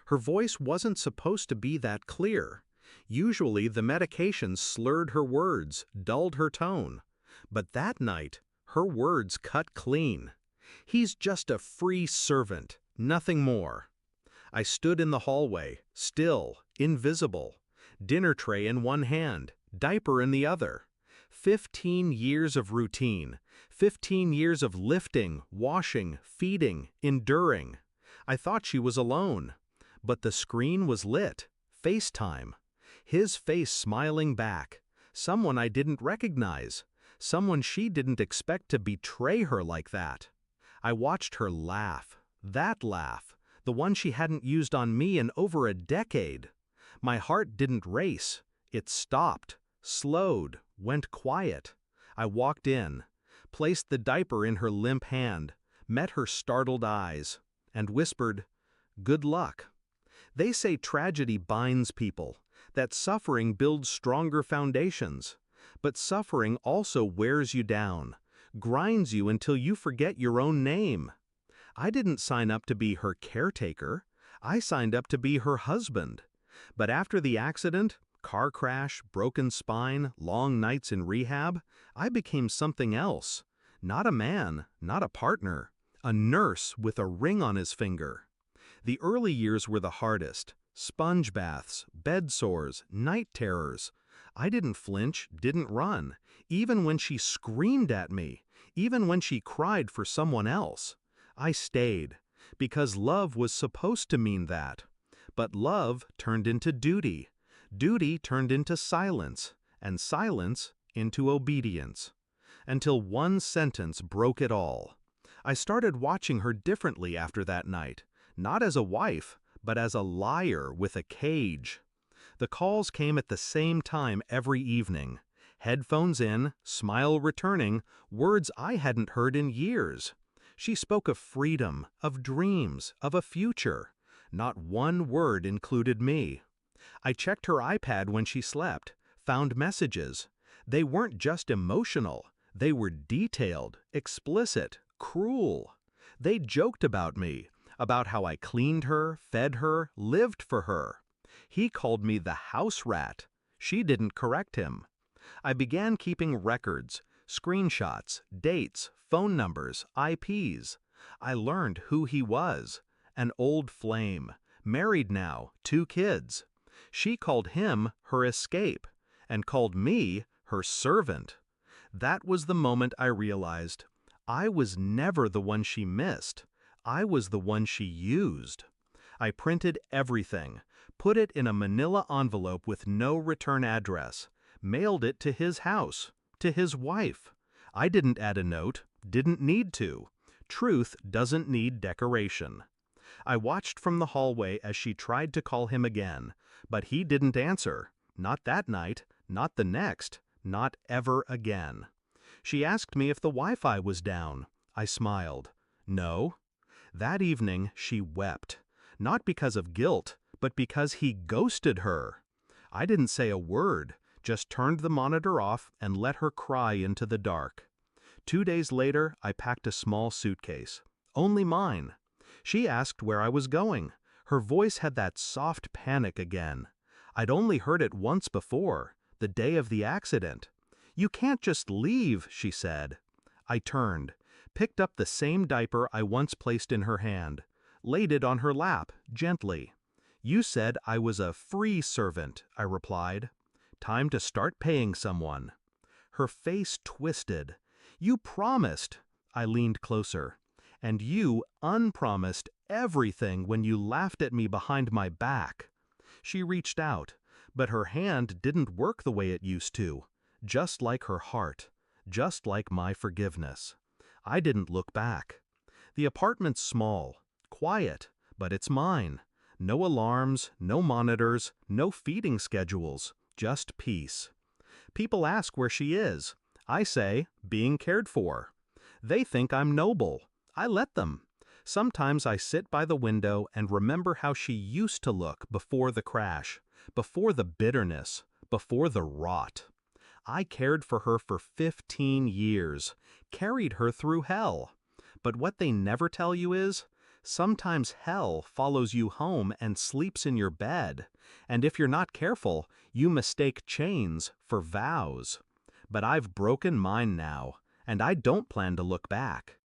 Her voice wasn't supposed to be that clear. Usually the medication slurred her words, dulled her tone. But that night, her words cut clean. "He's just a free servant, nothing more." I stood in the hallway, still, invisible. Dinner tray in one hand, diaper in the other. 15 years of routine, 15 years of lifting, washing, feeding, enduring. I thought she was alone. But the screen was lit. FaceTime. His face smiling back. Someone I didn't recognize. Someone she didn't expect to betray her like that. I watched her laugh. That laugh. The one she hadn't used on me in over a decade. My heart didn't race. It stopped, slowed, went quiet. I walked in, placed the diaper in her limp hand, met her startled eyes, and whispered, "Good luck." They say tragedy binds people, that suffering builds stronger foundations. But suffering also wears you down, grinds you until you forget your own name. I didn't sign up to be her caretaker. I signed up to be her husband. But after the accident, car crash, broken spine, long nights in rehab, I became something else. Not a man, not a partner, a nurse with a ring on his finger. The early years were the hardest. Sponge baths, bed sores, night terrors. I didn't flinch, didn't run, even when she screamed at me, even when she cried for someone else. I stayed, because love was supposed to mean that. But love turned into duty. Duty turned into silence, and silence into obedience. Until one sentence broke it all. I started watching her differently after that night, not as a wife, but as a liar with a cage. The calls came at the same time every evening. Headphones in, smile returning, words I hadn't heard in years. She spoke of freedom, of dreams, of a future. Not one word included me. I checked her iPad when she slept, found messages. They weren't just emotional. They were detailed, explicit, cruel. They joked about me, about how I cleaned her, fed her, lived for her. He called me the house rat. She didn't correct him. I began keeping records, screenshots, dates, phone numbers, IPs. I learned who he was. An old flame, married now, 2 kids. She called him her escape, and called me her servant. That was the moment I realized I was never the one she missed. I was the one she used. I printed everything, put it in a manila envelope with no return address, mailed it to his house, to his wife. I didn't add a note, didn't need to. Truth doesn't need decoration. I watched from the hallway as she tried to call him again, but he didn't answer. Not that night, not the next, not ever again. She asked me if the Wi-Fi was down. I smiled. No. That evening, she wept. Not because of guilt, but because he ghosted her. I didn't say a word, just turned the monitor off and let her cry into the dark. 2 days later, I packed a small suitcase. Only mine. She asked where I was going. Her voice had that soft panic again. I'd only heard it once before, the day of the accident. "You can't just leave," she said. I turned, picked up the same diaper I once placed in her hand, laid it on her lap, gently. "You said I was a free servant," I replied. "Time to start paying someone." Her face twisted. "You promised." I leaned closer. "And you unpromised everything when you laughed at me behind my back." She reached out, but her hand didn't work the way it used to. Just like her heart, just like my forgiveness. I didn't look back. The apartment's small, quiet, but it's mine. No alarms, no monitors, no feeding schedules, just peace. People ask where she is. I say, being cared for. They think I'm noble. I let them. Sometimes I sit by the window and remember how she used to look before the crash, before the bitterness, before the rot. I cared for her for 15 years, carried her through hell. But what they never tell you is, Sometimes hell follows you home and sleeps in your bed, and if you're not careful, you mistake chains for vows. But I've broken mine now, and I don't plan to look back.